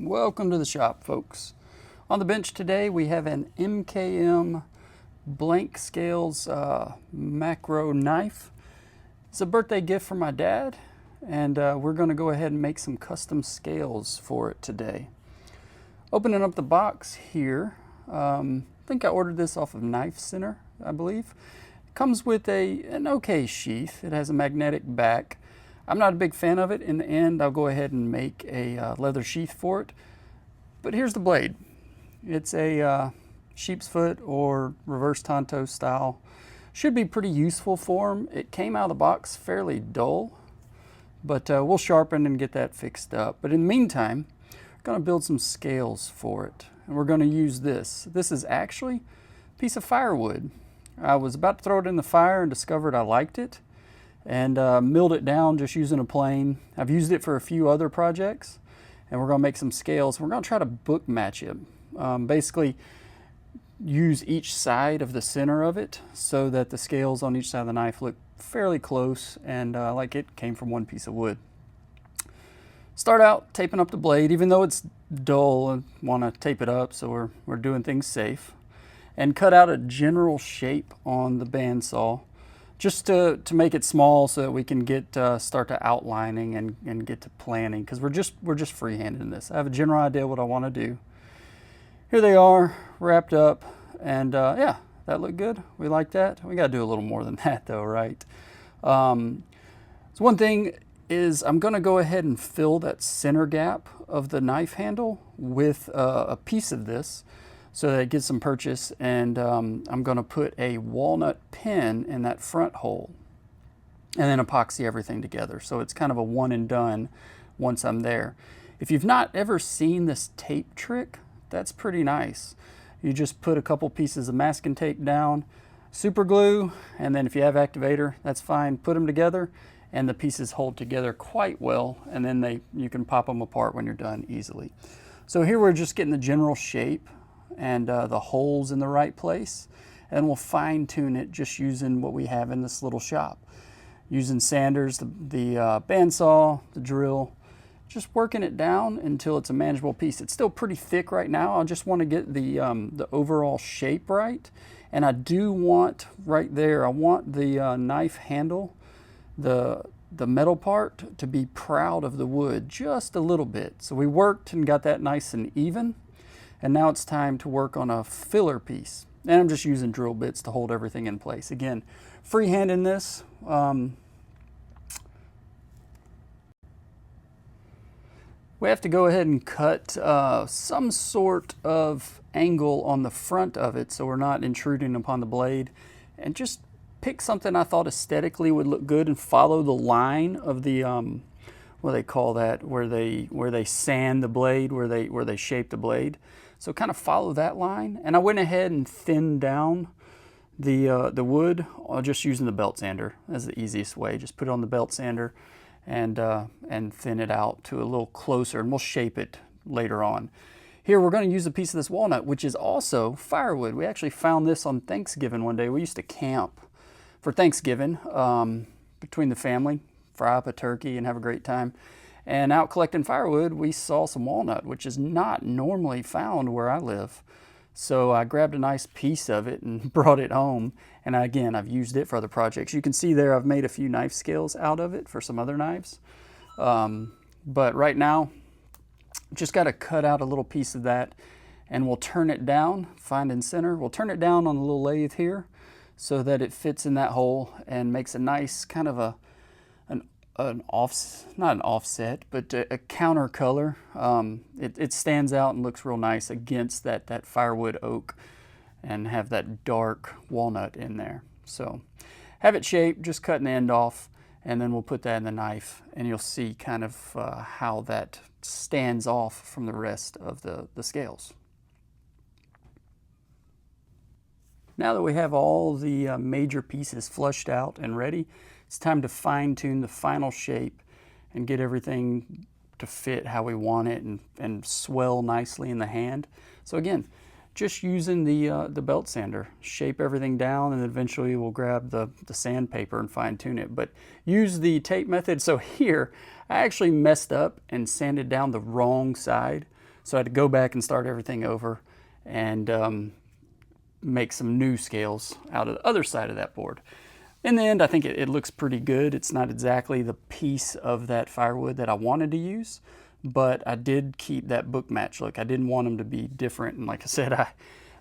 Welcome to the shop, folks. On the bench today we have an MKM blank scales macro knife. It's a birthday gift from my dad, and we're going to go ahead and make some custom scales for it today. Opening up the box here, I think I ordered this off of Knife Center, I believe. It comes with an okay sheath. It has a magnetic back. I'm not a big fan of it. In the end, I'll go ahead and make a leather sheath for it. But here's the blade. It's a Sheepsfoot or reverse Tonto style. Should be pretty useful for them. It came out of the box fairly dull, but we'll sharpen and get that fixed up. But in the meantime, I'm going to build some scales for it. And we're going to use this. This is actually a piece of firewood. I was about to throw it in the fire and discovered I liked it, and milled it down just using a plane. I've used it for a few other projects, and we're going to make some scales. We're going to try to book match it. Basically use each side of the center of it so that the scales on each side of the knife look fairly close and like it came from one piece of wood. Start out taping up the blade. Even though it's dull, I want to tape it up so we're doing things safe, and cut out a general shape on the bandsaw, just to make it small so that we can get start to outlining and get to planning, because we're just freehanding this. I have a general idea what I want to do. Here they are, wrapped up, and yeah, that looked good. We like that. We got to do a little more than that though, right? So one thing is I'm going to go ahead and fill that center gap of the knife handle with a piece of this, so that it gets some purchase, and I'm going to put a walnut pin in that front hole and then epoxy everything together. So it's kind of a one and done once I'm there. If you've not ever seen this tape trick, that's pretty nice. You just put a couple pieces of masking tape down, super glue, and then if you have activator, that's fine. Put them together and the pieces hold together quite well, and then you can pop them apart when you're done easily. So here we're just getting the general shape and the holes in the right place, and we'll fine tune it just using what we have in this little shop, using sanders, the bandsaw, the drill, just working it down until it's a manageable piece. It's still pretty thick right now. I just want to get the overall shape right, and I do want right there, I want the knife handle, the metal part, to be proud of the wood just a little bit. So we worked and got that nice and even. And now it's time to work on a filler piece. And I'm just using drill bits to hold everything in place. Again, freehanding this. We have to go ahead and cut some sort of angle on the front of it so we're not intruding upon the blade. And just pick something I thought aesthetically would look good and follow the line of the, what do they call that, where they sand the blade, where they shape the blade. So kind of follow that line, and I went ahead and thinned down the wood just using the belt sander. That's the easiest way. Just put it on the belt sander and thin it out to a little closer, and we'll shape it later on. Here we're going to use a piece of this walnut, which is also firewood. We actually found this on Thanksgiving one day. We used to camp for Thanksgiving between the family, fry up a turkey and have a great time. And out collecting firewood, we saw some walnut, which is not normally found where I live. So I grabbed a nice piece of it and brought it home. And again, I've used it for other projects. You can see there I've made a few knife scales out of it for some other knives. But right now, just got to cut out a little piece of that, and we'll turn it down, find and center. We'll turn it down on the little lit here so that it fits in that hole and makes a nice kind of not an offset, but a counter color. It stands out and looks real nice against that firewood oak, and have that dark walnut in there. So have it shaped, just cutting the end off, and then we'll put that in the knife, and you'll see kind of how that stands off from the rest of the scales. Now that we have all the major pieces flushed out and ready, it's time to fine tune the final shape and get everything to fit how we want it and swell nicely in the hand. So again, just using the belt sander, shape everything down, and eventually we'll grab the sandpaper and fine tune it. But use the tape method. So here, I actually messed up and sanded down the wrong side. So I had to go back and start everything over and make some new scales out of the other side of that board. In the end, I think it looks pretty good. It's not exactly the piece of that firewood that I wanted to use, but I did keep that book match look. I didn't want them to be different. And like I said, I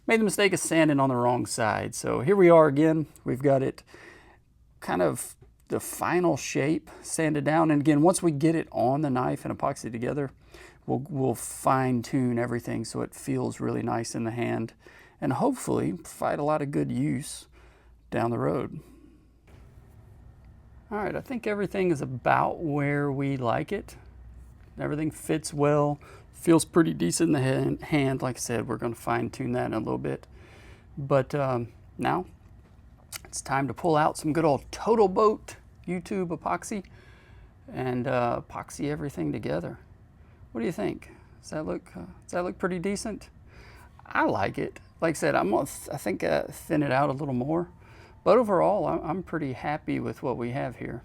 made the mistake of sanding on the wrong side. So here we are again. We've got it kind of the final shape sanded down. And again, once we get it on the knife and epoxy together, we'll fine tune everything so it feels really nice in the hand and hopefully provide a lot of good use down the road. All right, I think everything is about where we like it. Everything fits well, feels pretty decent in the hand. Like I said, we're going to fine tune that in a little bit. But now it's time to pull out some good old Total Boat YouTube epoxy and epoxy everything together. What do you think? Does that look pretty decent? I like it. Like I said, I think thin it out a little more. But overall, I'm pretty happy with what we have here.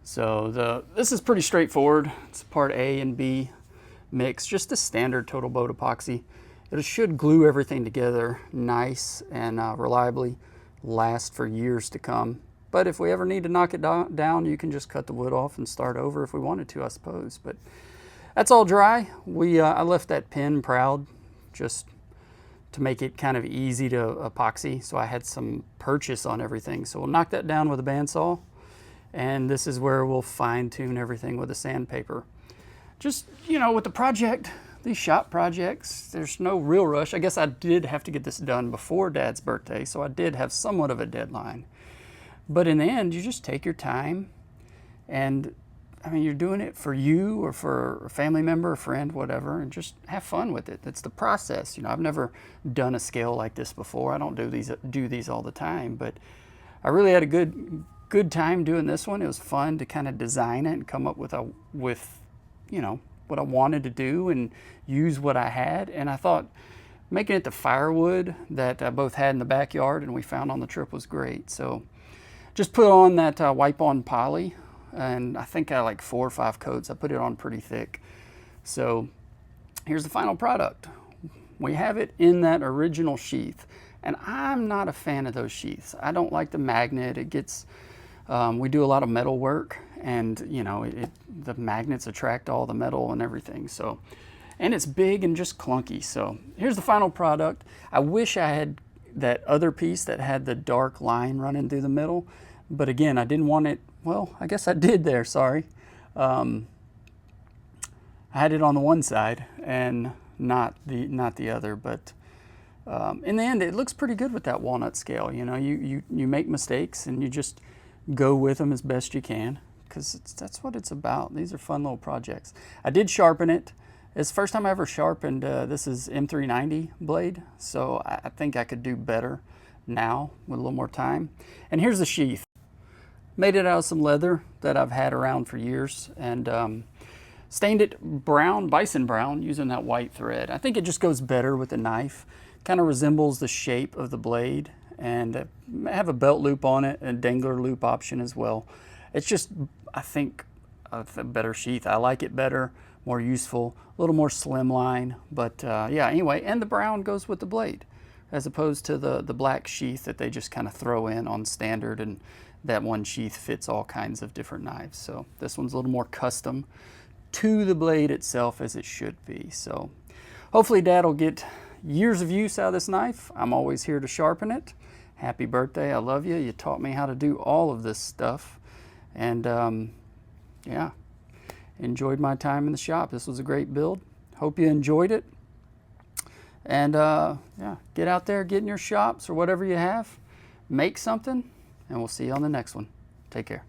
So this is pretty straightforward. It's part A and B mix, just a standard Total Boat epoxy. It should glue everything together nice and reliably, last for years to come. But if we ever need to knock it down, you can just cut the wood off and start over if we wanted to, I suppose. But that's all dry. I left that pin proud just to make it kind of easy to epoxy. So I had some purchase on everything. So we'll knock that down with a bandsaw. And this is where we'll fine tune everything with a sandpaper. Just, you know, with the project, these shop projects, there's no real rush. I guess I did have to get this done before Dad's birthday, so I did have somewhat of a deadline. But in the end, you just take your time, and I mean, you're doing it for you or for a family member, a friend, whatever, and just have fun with it. That's the process. You know, I've never done a scale like this before. I don't do these all the time, but I really had a good time doing this one. It was fun to kind of design it and come up with you know, what I wanted to do and use what I had. And I thought making it the firewood that I both had in the backyard and we found on the trip was great. So just put on that wipe on poly, and I think I like 4 or 5 coats. I put it on pretty thick. So here's the final product. We have it in that original sheath, and I'm not a fan of those sheaths. I don't like the magnet. It gets we do a lot of metal work, and you know, the magnets attract all the metal and everything. So, and it's big and just clunky. So here's the final product. I wish I had that other piece that had the dark line running through the middle, but again, I didn't want it. Well, I guess I did there, sorry. I had it on the one side and not the other, but in the end, it looks pretty good with that walnut scale. You know, you make mistakes and you just go with them as best you can, because that's what it's about. These are fun little projects. I did sharpen it. It's the first time I ever sharpened. This is M390 blade, so I think I could do better now with a little more time. And here's the sheath. Made it out of some leather that I've had around for years, and stained it brown, bison brown, using that white thread. I think it just goes better with the knife. Kind of resembles the shape of the blade, and I have a belt loop on it and a dangler loop option as well. It's just, I think, a better sheath. I like it better, more useful, a little more slimline. But yeah, anyway, and the brown goes with the blade, as opposed to the black sheath that they just kind of throw in on standard, and that one sheath fits all kinds of different knives. So this one's a little more custom to the blade itself, as it should be. So hopefully Dad will get years of use out of this knife. I'm always here to sharpen it. Happy birthday, I love you. You taught me how to do all of this stuff. And yeah, enjoyed my time in the shop. This was a great build. Hope you enjoyed it. And yeah, get out there, get in your shops or whatever you have, make something, and we'll see you on the next one. Take care.